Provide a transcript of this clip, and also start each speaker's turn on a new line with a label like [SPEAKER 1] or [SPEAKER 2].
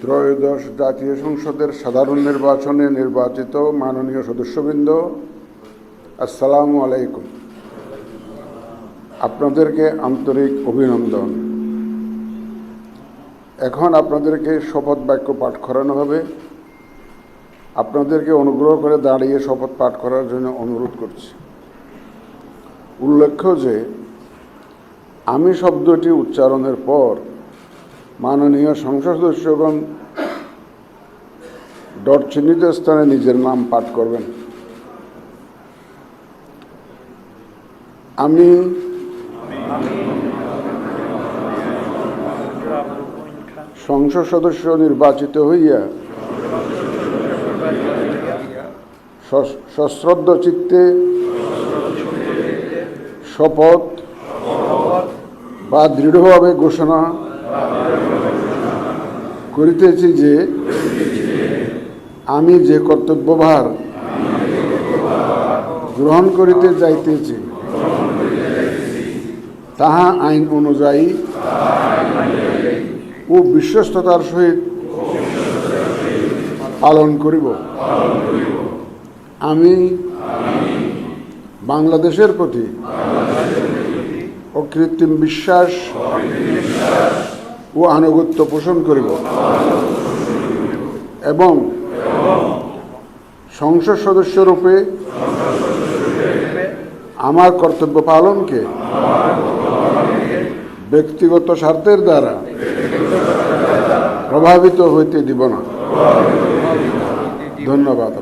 [SPEAKER 1] ত্রয়োদশ জাতীয় সংসদের সাধারণ নির্বাচনে নির্বাচিত মাননীয় সদস্যবৃন্দ, আসসালামু আলাইকুম। আপনাদেরকে আন্তরিক অভিনন্দন। এখন আপনাদেরকে শপথ বাক্য পাঠ করানো হবে। আপনাদেরকে অনুগ্রহ করে দাঁড়িয়ে শপথ পাঠ করার জন্য অনুরোধ করছি। উল্লেখ্য যে আমি শব্দটি উচ্চারণের পর মাননীয় সংসদ সদস্যগণ ডট চিহ্নিত স্থানে নিজের নাম পাঠ করবেন। আমি সংসদ সদস্য নির্বাচিত হইয়া সশ্রদ্ধ চিত্তে শপথ বা দৃঢ়ভাবে ঘোষণা করিতেছি যে আমি যে কর্তব্যভার গ্রহণ করিতে যাইতেছি তাহা আইন অনুযায়ী ও বিশ্বস্ততার সহিত পালন করিব। আমি বাংলাদেশের প্রতি অকৃত্রিম বিশ্বাস ও আনুগত্য পোষণ করিব এবং সংসদ সদস্যরূপে আমার কর্তব্য পালনকে ব্যক্তিগত স্বার্থের দ্বারা প্রভাবিত হইতে দিব না। ধন্যবাদ।